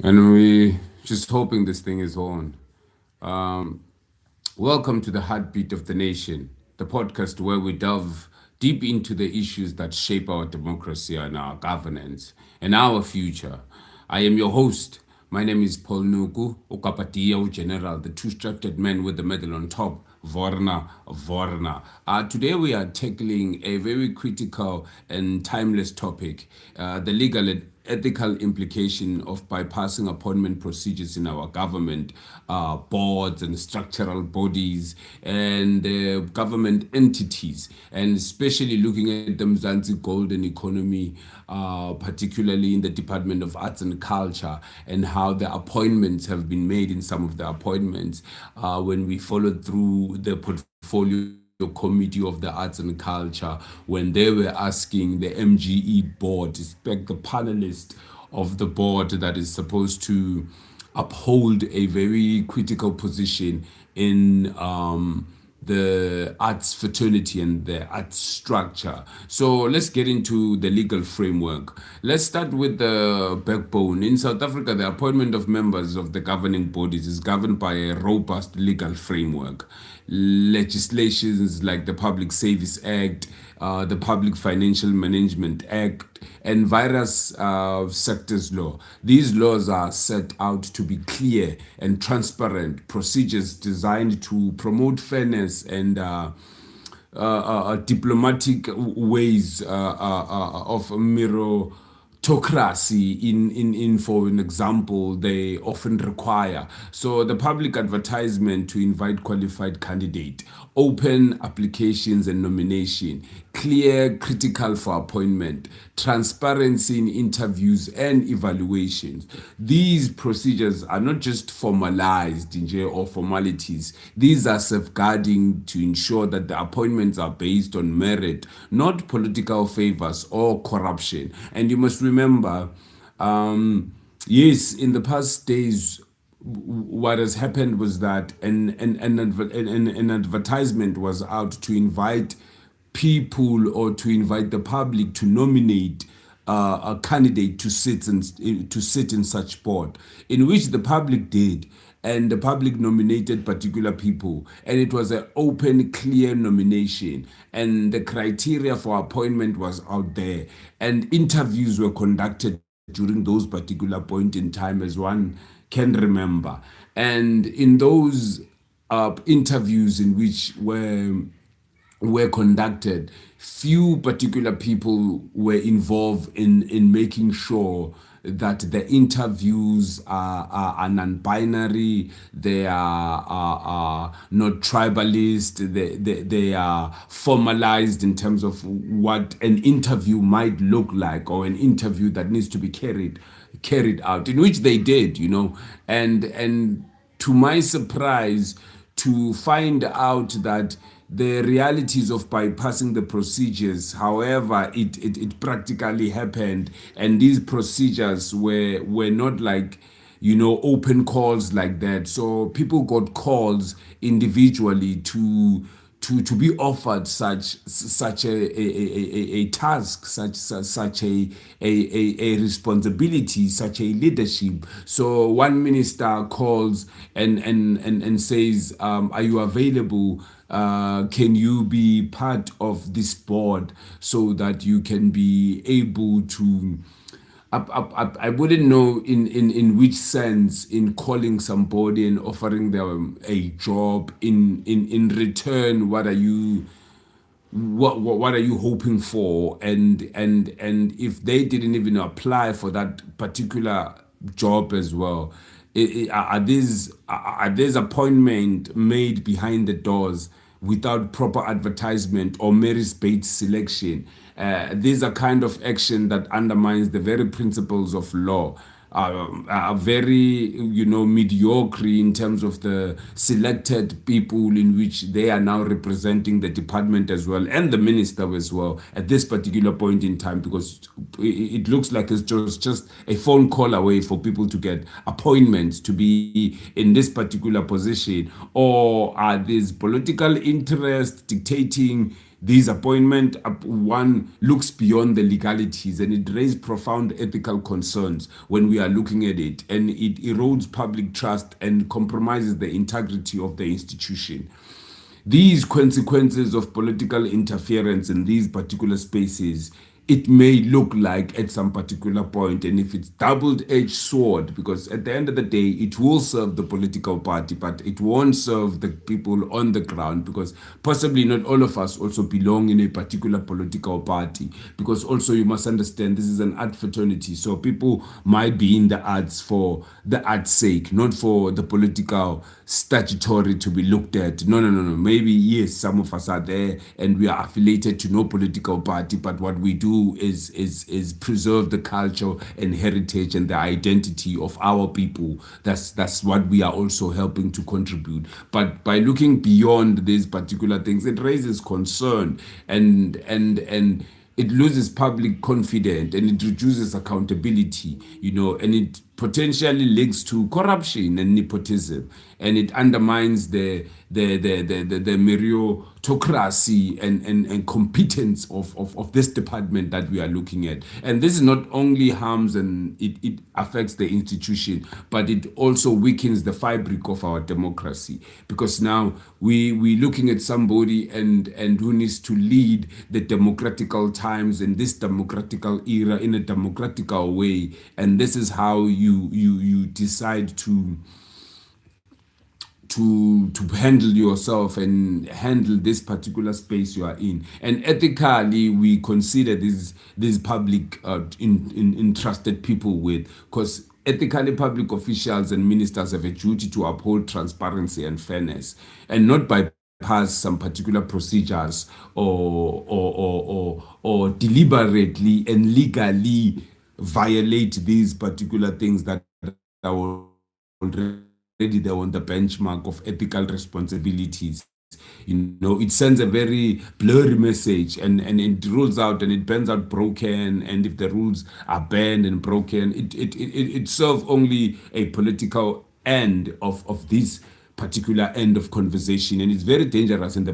And we just hoping this thing is on. Um, Welcome to the Heartbeat of the Nation, the podcast where we delve deep into the issues that shape our democracy and our governance and our future. I am your host. My name is Paul Nuku, Okapatia General, the two-structured man with the medal on top. Vorna. Today we are tackling a very critical and timeless topic, the legal and ethical implication of bypassing appointment procedures in our government boards and structural bodies and government entities, and especially looking at the Mzansi golden economy, particularly in the Department of Arts and Culture, and how the appointments have been made in some of the appointments when we followed through the portfolio committee of the arts and culture when they were asking the MGE board, respect the panelist of the board that is supposed to uphold a very critical position in the arts fraternity and the arts structure. So let's get into the legal framework. Let's start with the backbone. In South Africa, the appointment of members of the governing bodies is governed by a robust legal framework. Legislations like the Public Service Act, the Public Financial Management Act, and various sectors law. These laws are set out to be clear and transparent procedures designed to promote fairness and diplomatic ways of meritocracy in for an example they often require. So the public advertisement to invite qualified candidate, open applications and nomination, clear critical for appointment, transparency in interviews and evaluations. These procedures are not just formalized or formalities. These are safeguarding to ensure that the appointments are based on merit, not political favors or corruption. And you must remember, yes, in the past days, what has happened was that an advertisement was out to invite people or to invite the public to nominate a candidate to sit in such board, in which the public did, and the public nominated particular people, and it was an open, clear nomination, and the criteria for appointment was out there, and interviews were conducted during those particular point in time, as one can remember. And in those interviews in which were conducted, few particular people were involved in making sure that the interviews are non-binary, they are not tribalist, they are formalized in terms of what an interview might look like, or an interview that needs to be carried out, in which they did, and to my surprise, to find out that the realities of bypassing the procedures, however it practically happened, and these procedures were not like open calls like that. So people got calls individually to be offered such a task, such a responsibility, such a leadership. So one minister calls and says, are you available? Can you be part of this board so that you can be able to I wouldn't know in which sense, in calling somebody and offering them a job, in return, what are you hoping for, and if they didn't even apply for that particular job as well, are these appointment made behind the doors without proper advertisement or merit-based selection? These are kind of action that undermines the very principles of law, are very mediocre in terms of the selected people in which they are now representing the department as well, and the minister as well, at this particular point in time, because it looks like it's just a phone call away for people to get appointments to be in this particular position. Or are these political interests dictating These appointment, one looks beyond the legalities, and it raises profound ethical concerns when we are looking at it, and it erodes public trust and compromises the integrity of the institution. These consequences of political interference in these particular spaces, it may look like at some particular point, and if it's double-edged sword, because at the end of the day it will serve the political party, but it won't serve the people on the ground, because possibly not all of us also belong in a particular political party, because also you must understand this is an art fraternity, so people might be in the arts for the art's sake, not for the political statutory to be looked at. No, no, no, no. Maybe yes, some of us are there and we are affiliated to no political party, but what we do is preserve the culture and heritage and the identity of our people. That's what we are also helping to contribute. But by looking beyond these particular things, it raises concern, and it loses public confidence, and it reduces accountability, and it potentially links to corruption and nepotism, and it undermines the meritocracy and competence of this department that we are looking at. And this not only harms and it affects the institution, but it also weakens the fabric of our democracy, because now we looking at somebody and who needs to lead the democratical times in this democratical era in a democratical way, and this is how you decide to handle yourself and handle this particular space you are in. And ethically, we consider these public entrusted people with, because ethically public officials and ministers have a duty to uphold transparency and fairness, and not bypass some particular procedures or deliberately and legally violate these particular things that are already there on the benchmark of ethical responsibilities. It sends a very blurry message, and it rules out and it bends out broken. And if the rules are banned and broken, it serves only a political end of this particular end of conversation, and it's very dangerous in the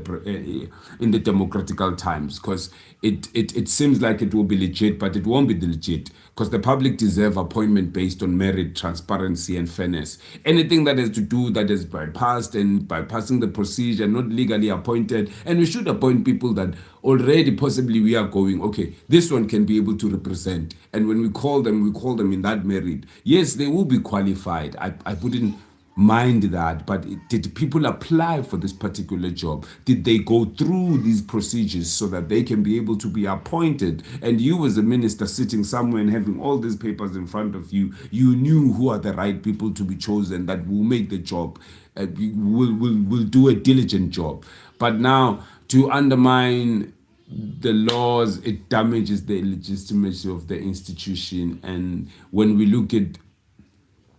democratical times, because it seems like it will be legit, but it won't be legit, because the public deserve appointment based on merit, transparency, and fairness. Anything that has to do that is bypassing the procedure, not legally appointed, and we should appoint people that already possibly we are going, okay, this one can be able to represent, and when we call them in that merit. Yes, they will be qualified. I wouldn't mind that, but did people apply for this particular job? Did they go through these procedures so that they can be able to be appointed? And you, as a minister sitting somewhere and having all these papers in front of you, you knew who are the right people to be chosen that will make the job, will do a diligent job. But now, to undermine the laws, it damages the legitimacy of the institution. And when we look at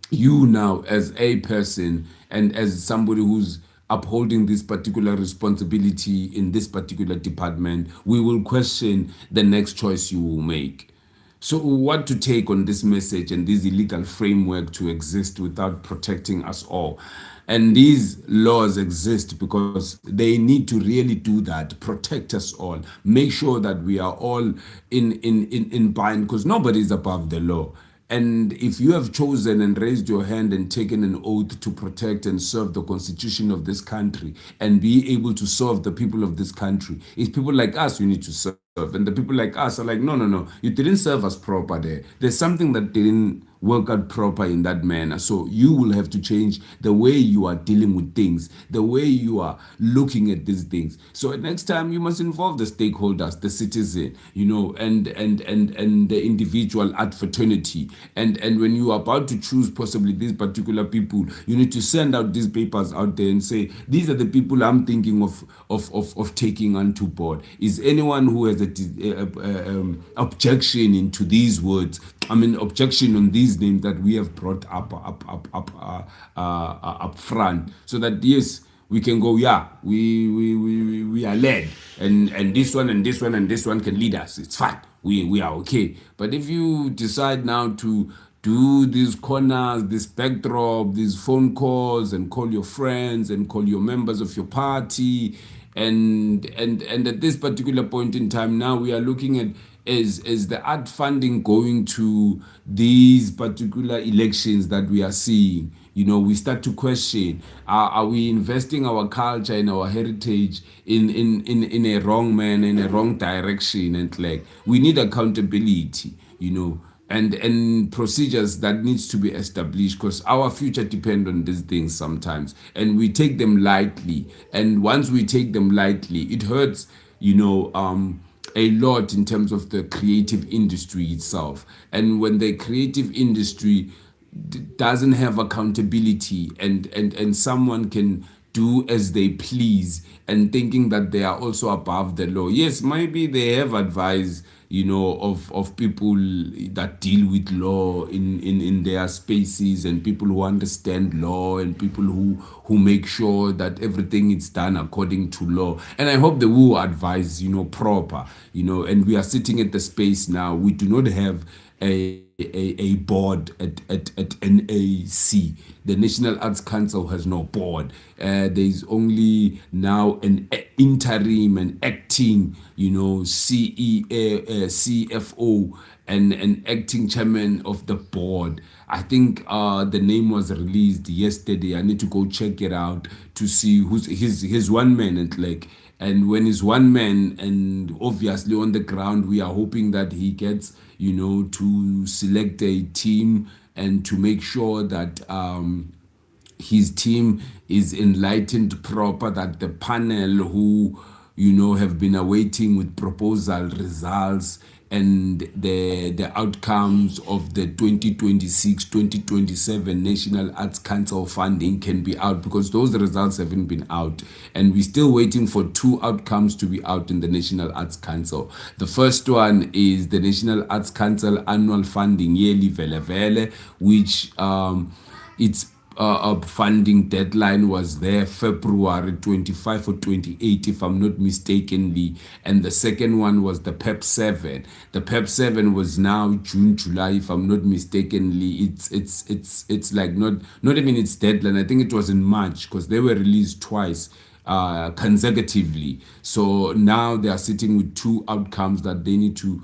you now as a person and as somebody who's upholding this particular responsibility in this particular department, we will question the next choice you will make. So what to take on this message and this illegal framework to exist without protecting us all? And these laws exist because they need to really do that, protect us all, make sure that we are all in bind, because nobody is above the law. And if you have chosen and raised your hand and taken an oath to protect and serve the constitution of this country and be able to serve the people of this country, it's people like us you need to serve. And the people like us are like, no, no, no, you didn't serve us proper there. There's something that didn't work out proper in that manner. So you will have to change the way you are dealing with things, the way you are looking at these things. So next time you must involve the stakeholders, the citizen, and the individual at fraternity. And when you are about to choose possibly these particular people, you need to send out these papers out there and say, these are the people I'm thinking of taking onto board. Is anyone who has a objection into these words, objection on these names that we have brought up front, so that yes, we can go, yeah, we are led, and this one and this one and this one can lead us. It's fine. We are okay. But if you decide now to do these corners, this backdrop, these phone calls, and call your friends and call your members of your party, And at this particular point in time now we are looking at, is the art funding going to these particular elections that we are seeing? We start to question, are we investing our culture and our heritage in a wrong manner, in a wrong direction? And like, we need accountability, and procedures that needs to be established, because our future depend on these things sometimes, and we take them lightly. And once we take them lightly, it hurts, a lot in terms of the creative industry itself. And when the creative industry doesn't have accountability, and someone can do as they please, and thinking that they are also above the law. Yes, maybe they have advice, of people that deal with law in their spaces, and people who understand law, and people who make sure that everything is done according to law. And I hope they will advise, proper, and we are sitting at the space now. We do not have a board at NAC. The National Arts Council has no board. There is only now an interim and acting, CFO, and an acting chairman of the board. I think the name was released yesterday. I need to go check it out to see who's his one man, and when he's one man, and obviously on the ground, we are hoping that he gets, to select a team, and to make sure that his team is enlightened proper, that the panel who, have been awaiting with proposal results, and the outcomes of the 2026-2027 National Arts Council funding can be out, because those results haven't been out, and we're still waiting for two outcomes to be out in the National Arts Council. The first one is the National Arts Council annual funding, yearly vele vele, which it's funding deadline was there February 25 or 28, if I'm not mistakenly. And the second one was the PEP 7. The PEP 7 was now June, July, if I'm not mistakenly. It's like not even its deadline. I think it was in March, because they were released twice consecutively. So now they are sitting with two outcomes that they need to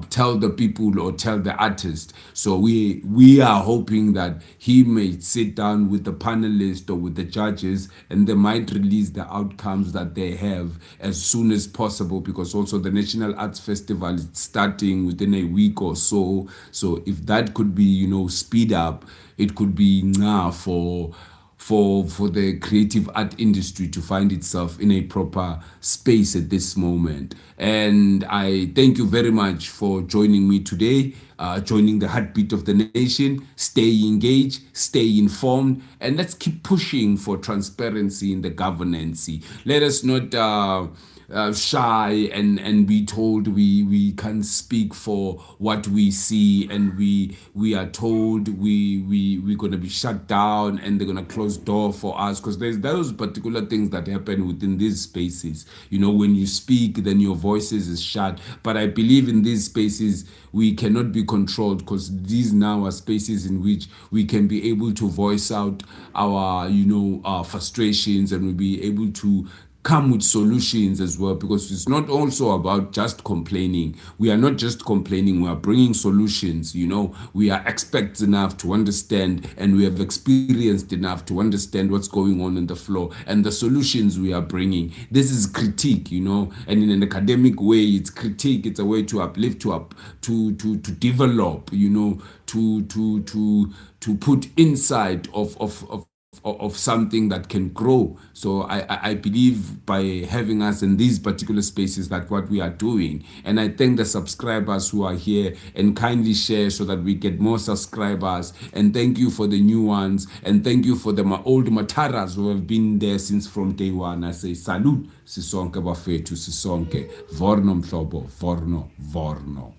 tell the people or tell the artist. So we are hoping that he may sit down with the panelists or with the judges, and they might release the outcomes that they have as soon as possible, because also the National Arts Festival is starting within a week or so. So if that could be, speed up, it could be now for the creative art industry to find itself in a proper space at this moment. And I thank you very much for joining me today, joining the heartbeat of the nation. Stay engaged, stay informed, and let's keep pushing for transparency in the governance. Let us not shy and be told we can't speak for what we see, and we are told we're going to be shut down, and they're going to close door for us, because there's those particular things that happen within these spaces. When you speak, then your voices is shut. But I believe in these spaces we cannot be controlled, because these now are spaces in which we can be able to voice out our frustrations, and we'll be able to come with solutions as well, because it's not also about just complaining. We are not just complaining, we are bringing solutions. We are experts enough to understand, and we have experienced enough to understand what's going on the floor, and the solutions we are bringing. This is critique, and in an academic way, it's critique. It's a way to uplift, to develop, to put insight of something that can grow. So I believe by having us in these particular spaces, that what we are doing. And I thank the subscribers who are here, and kindly share so that we get more subscribers. And thank you for the new ones, and thank you for the old mataras who have been there since from day one. I say salute, sisonke bafethu, sisonke, vorno mhlobo, vorno.